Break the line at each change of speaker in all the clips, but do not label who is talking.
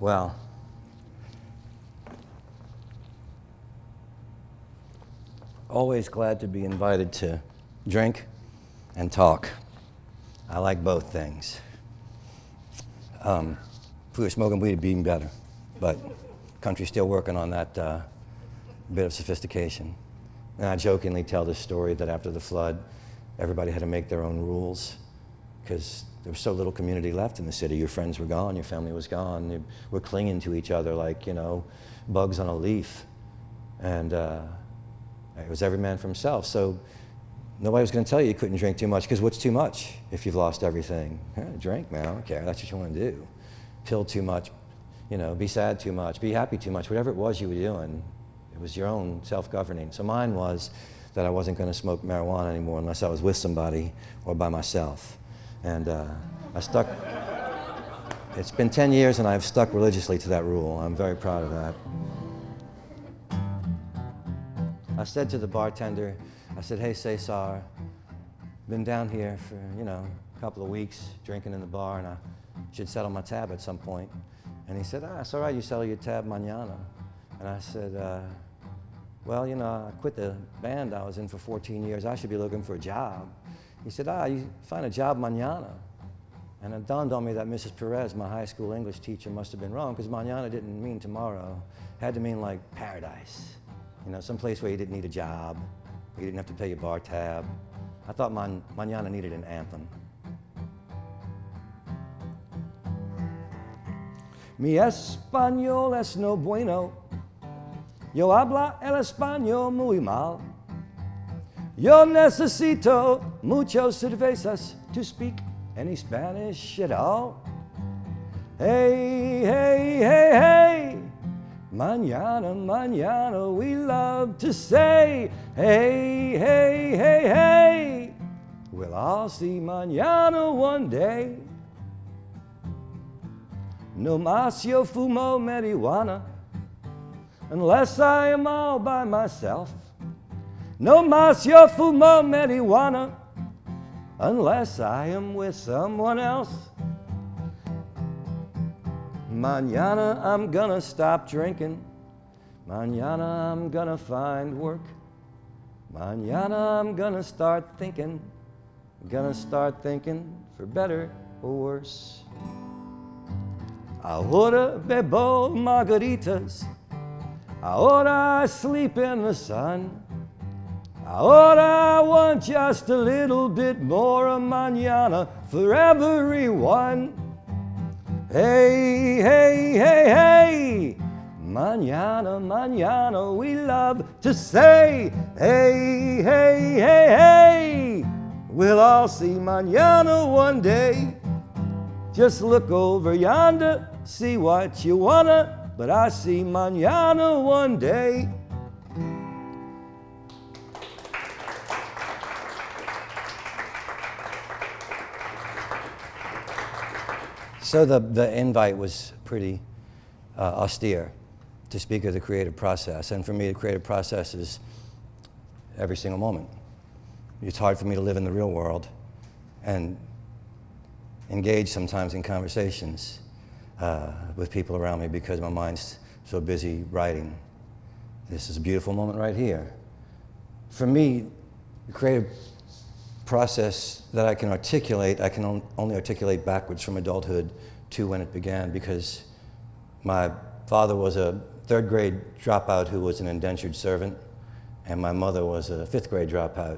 Well, always glad to be invited to drink and talk. I like both things. If we were smoking weed, it'd be even better. But country's still working on that bit of sophistication. And I jokingly tell this story that after the flood, everybody had to make their own rules because there was so little community left in the city. Your friends were gone, your family was gone. You were clinging to each other like, bugs on a leaf. And it was every man for himself. So nobody was going to tell you couldn't drink too much, because what's too much if you've lost everything? Drink, man, I don't care. That's what you want to do. Pill too much, be sad too much, be happy too much, whatever it was you were doing. It was your own self-governing. So mine was that I wasn't going to smoke marijuana anymore unless I was with somebody or by myself. And I stuck. It's been 10 years and I've stuck religiously to that rule. I'm very proud of that. I said to the bartender, I said, "Hey, Cesar, been down here for, a couple of weeks drinking in the bar, and I should settle my tab at some point." And he said, "It's all right, you settle your tab mañana." And I said, "Well, I quit the band I was in for 14 years. I should be looking for a job." He said, "You find a job mañana." And it dawned on me that Mrs. Perez, my high school English teacher, must have been wrong, because mañana didn't mean tomorrow. It had to mean like paradise. Some place where you didn't need a job, where you didn't have to pay your bar tab. I thought mañana needed an anthem. Mi español es no bueno. Yo habla el español muy mal. Yo necesito muchos cervezas to speak any Spanish at all. Hey, hey, hey, hey. Mañana, mañana, we love to say, hey, hey, hey, hey, we'll all see mañana one day. No más yo fumo marijuana unless I am all by myself. No más yo fumo marijuana unless I am with someone else. Mañana I'm gonna stop drinking. Mañana I'm gonna find work. Mañana I'm gonna start thinking. Gonna start thinking for better or worse. Ahora bebo margaritas. Ahora I sleep in the sun. Ahora I want just a little bit more of mañana for everyone. Hey, hey, hey, hey, mañana, mañana, we love to say, hey, hey, hey, hey, we'll all see mañana one day. Just look over yonder, see what you wanna, but I see mañana one day. So the invite was pretty austere, to speak of the creative process. And for me, the creative process is every single moment. It's hard for me to live in the real world and engage sometimes in conversations with people around me because my mind's so busy writing. This is a beautiful moment right here. For me, the creative process that I can articulate, I can only articulate backwards from adulthood to when it began, because my father was a third grade dropout who was an indentured servant, and my mother was a fifth grade dropout.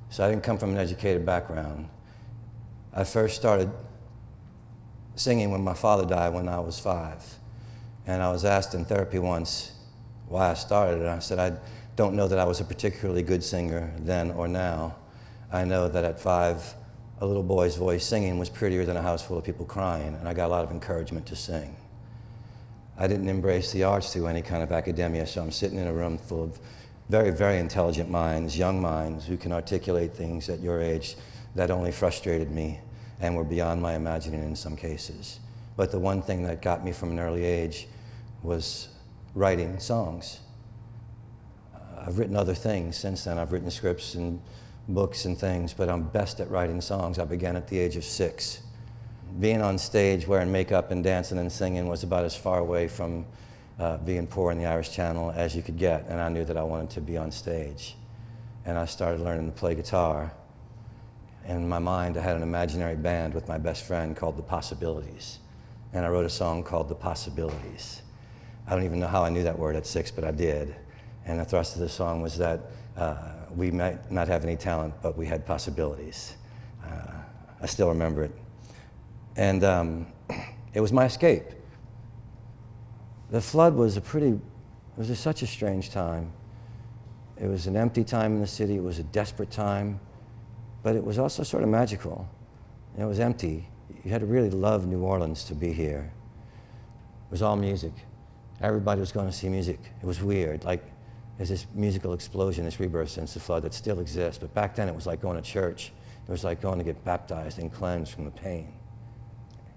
So I didn't come from an educated background. I first started singing when my father died when I was 5. And I was asked in therapy once why I started, and I said, I don't know that I was a particularly good singer then or now. I know that at 5, a little boy's voice singing was prettier than a house full of people crying, and I got a lot of encouragement to sing. I didn't embrace the arts through any kind of academia, so I'm sitting in a room full of very, very intelligent minds, young minds, who can articulate things at your age that only frustrated me and were beyond my imagining in some cases. But the one thing that got me from an early age was writing songs. I've written other things since then. I've written scripts and books and things, but I'm best at writing songs. I began at the age of 6. being on stage wearing makeup and dancing and singing was about as far away from being poor in the Irish Channel as you could get, and I knew that I wanted to be on stage. And I started learning to play guitar. In my mind, I had an imaginary band with my best friend called The Possibilities, and I wrote a song called The Possibilities. I don't even know how I knew that word at 6, but I did. And the thrust of the song was that we might not have any talent, but we had possibilities. I still remember it. And it was my escape. The flood was such a strange time. It was an empty time in the city. It was a desperate time, but it was also sort of magical. It was empty. You had to really love New Orleans to be here. It was all music. Everybody was going to see music. It was weird. Like, there's this musical explosion, this rebirth since the flood that still exists. But back then, it was like going to church. It was like going to get baptized and cleansed from the pain.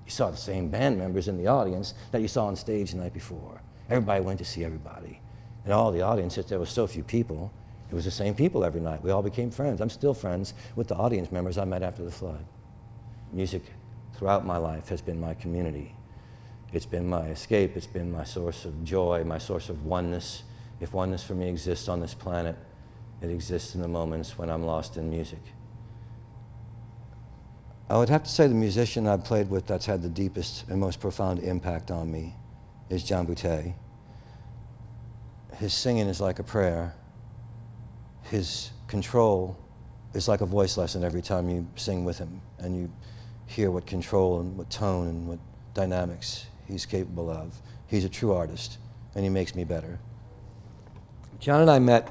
You saw the same band members in the audience that you saw on stage the night before. Everybody went to see everybody. And all the audience, there was so few people, it was the same people every night. We all became friends. I'm still friends with the audience members I met after the flood. Music throughout my life has been my community. It's been my escape. It's been my source of joy, my source of oneness. If oneness for me exists on this planet, it exists in the moments when I'm lost in music. I would have to say the musician I've played with that's had the deepest and most profound impact on me is John Boutte. His singing is like a prayer. His control is like a voice lesson every time you sing with him, and you hear what control and what tone and what dynamics he's capable of. He's a true artist, and he makes me better. John and I met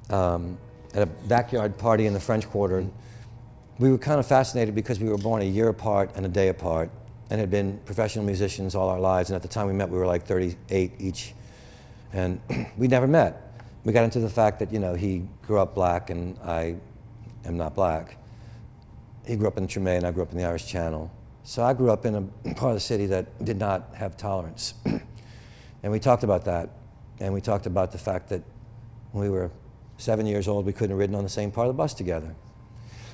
at a backyard party in the French Quarter. We were kind of fascinated because we were born a year apart and a day apart and had been professional musicians all our lives, and at the time we met we were like 38 each. And we never met. We got into the fact that, he grew up black and I am not black. He grew up in Treme and I grew up in the Irish Channel. So I grew up in a part of the city that did not have tolerance. And we talked about that. And we talked about the fact that when we were 7 years old, we couldn't have ridden on the same part of the bus together.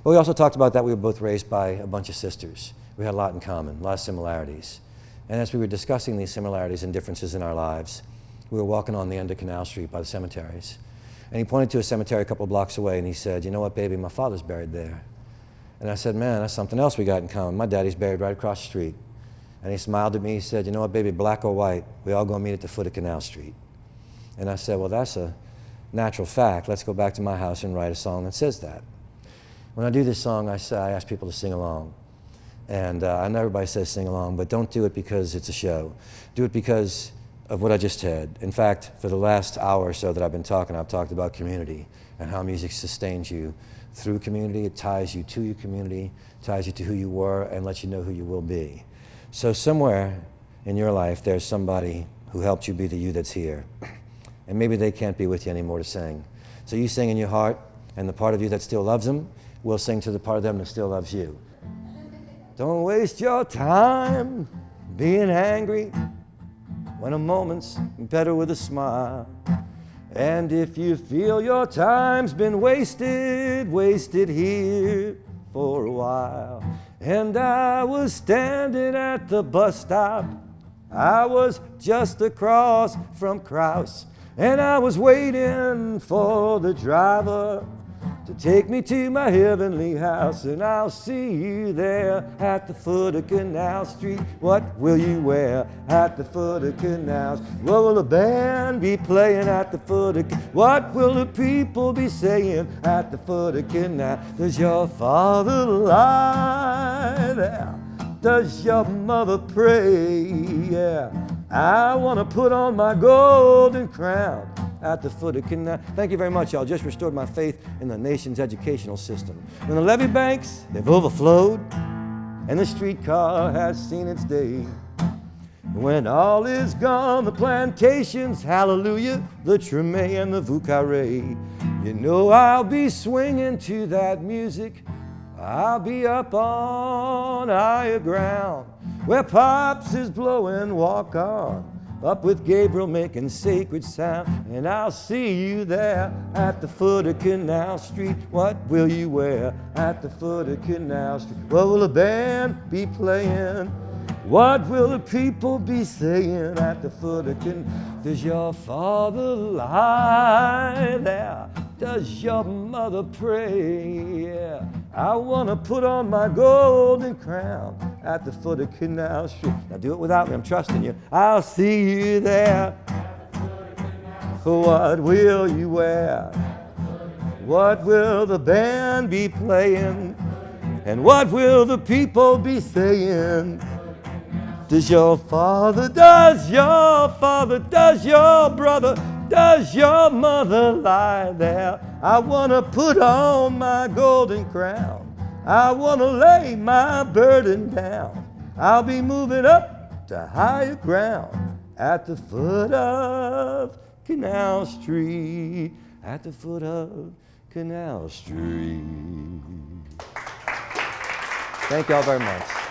But we also talked about that we were both raised by a bunch of sisters. We had a lot in common, a lot of similarities. And as we were discussing these similarities and differences in our lives, we were walking on the end of Canal Street by the cemeteries. And he pointed to a cemetery a couple blocks away and he said, "You know what, baby, my father's buried there." And I said, "Man, that's something else we got in common. My daddy's buried right across the street." And he smiled at me, he said, "You know what, baby, black or white, we all gonna meet at the foot of Canal Street." And I said, "Well, that's a natural fact. Let's go back to my house and write a song that says that." When I do this song, I ask people to sing along. And I know everybody says sing along, but don't do it because it's a show. Do it because of what I just said. In fact, for the last hour or so that I've been talking, I've talked about community and how music sustains you through community. It ties you to your community, ties you to who you were, and lets you know who you will be. So somewhere in your life, there's somebody who helped you be the you that's here. And maybe they can't be with you anymore to sing. So you sing in your heart, and the part of you that still loves them will sing to the part of them that still loves you. Don't waste your time being angry when a moment's better with a smile. And if you feel your time's been wasted here for a while. And I was standing at the bus stop. I was just across from Krause. And I was waiting for the driver to take me to my heavenly house. And I'll see you there at the foot of Canal Street. What will you wear at the foot of Canal Street? What will the band be playing at the foot of What will the people be saying at the foot of Canal? Does your father lie there? Does your mother pray? Yeah, I want to put on my golden crown at the foot of Canal. Thank you very much, y'all. Just restored my faith in the nation's educational system. When the levee banks, they've overflowed, and the streetcar has seen its day. When all is gone, the plantations, hallelujah, the Treme and the Vucare. You know I'll be swinging to that music. I'll be up on higher ground, where Pops is blowing walk on. up with Gabriel making sacred sound. And I'll see you there at the foot of Canal Street. What will you wear at the foot of Canal Street? What will the band be playing? What will the people be saying at the foot of Canal? Does your father lie there? Does your mother pray? Yeah. I want to put on my golden crown at the foot of Canal Street. Now do it without me, I'm trusting you. I'll see you there. What will you wear? What will the band be playing? And what will the people be saying? Does your father, does your brother, does your mother lie there? I want to put on my golden crown. I want to lay my burden down. I'll be moving up to higher ground at the foot of Canal Street. At the foot of Canal Street. Thank y'all very much.